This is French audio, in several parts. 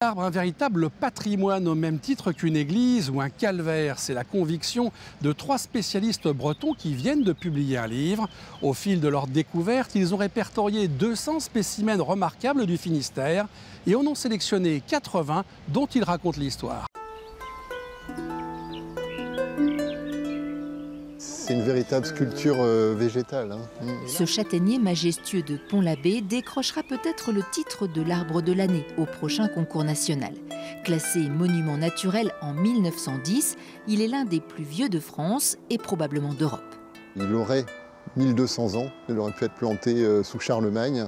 L'arbre, un véritable patrimoine au même titre qu'une église ou un calvaire. C'est la conviction de 3 spécialistes bretons qui viennent de publier un livre. Au fil de leur découverte, ils ont répertorié 200 spécimens remarquables du Finistère et en ont sélectionné 80 dont ils racontent l'histoire. C'est une véritable sculpture végétale. Ce châtaignier majestueux de Pont-l'Abbé décrochera peut-être le titre de l'arbre de l'année au prochain concours national. Classé monument naturel en 1910, il est l'un des plus vieux de France et probablement d'Europe. Il aurait 1200 ans, il aurait pu être planté sous Charlemagne.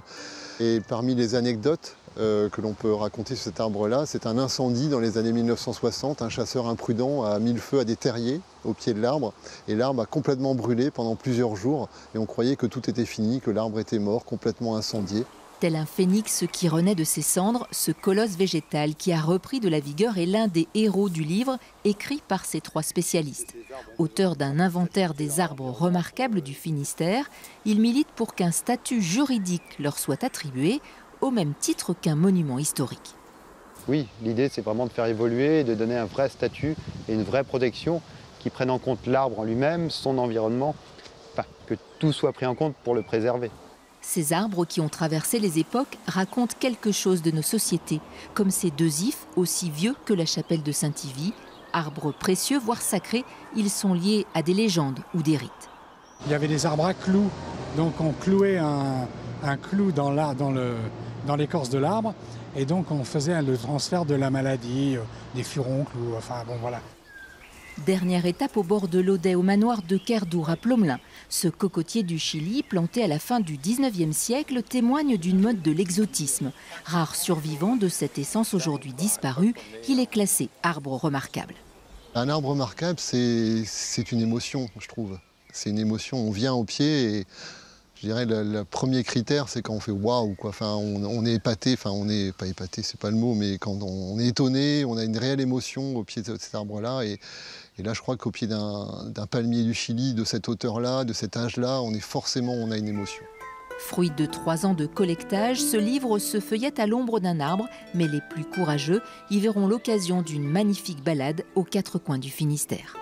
Et parmi les anecdotes que l'on peut raconter sur cet arbre-là, c'est un incendie dans les années 1960. Un chasseur imprudent a mis le feu à des terriers au pied de l'arbre. Et l'arbre a complètement brûlé pendant plusieurs jours. Et on croyait que tout était fini, que l'arbre était mort, complètement incendié. Tel un phénix qui renaît de ses cendres, ce colosse végétal qui a repris de la vigueur est l'un des héros du livre écrit par ces 3 spécialistes. Auteur d'un inventaire des arbres remarquables du Finistère, il milite pour qu'un statut juridique leur soit attribué au même titre qu'un monument historique. Oui, l'idée c'est vraiment de faire évoluer, de donner un vrai statut et une vraie protection qui prenne en compte l'arbre en lui-même, son environnement, enfin que tout soit pris en compte pour le préserver. Ces arbres qui ont traversé les époques racontent quelque chose de nos sociétés, comme ces 2 ifs aussi vieux que la chapelle de Saint-Yvi. Arbres précieux, voire sacrés, ils sont liés à des légendes ou des rites. Il y avait des arbres à clous, donc on clouait un clou dans l'écorce de l'arbre, et donc on faisait le transfert de la maladie, des furoncles, enfin bon voilà. Dernière étape au bord de l'Audet, au manoir de Kerdour à Plomelin. Ce cocotier du Chili, planté à la fin du 19e siècle, témoigne d'une mode de l'exotisme. Rare survivant de cette essence aujourd'hui disparue, il est classé arbre remarquable. Un arbre remarquable, c'est une émotion, je trouve. C'est une émotion, on vient au pied et je dirais le premier critère, c'est quand on fait waouh, quoi. Enfin, on est épaté, enfin on n'est pas épaté, c'est pas le mot, mais quand on est étonné, on a une réelle émotion au pied de cet arbre-là. Et là, je crois qu'au pied d'un palmier du Chili, de cette hauteur-là, de cet âge-là, on a une émotion. Fruit de 3 ans de collectage, ce livre se feuillette à l'ombre d'un arbre, mais les plus courageux y verront l'occasion d'une magnifique balade aux 4 coins du Finistère.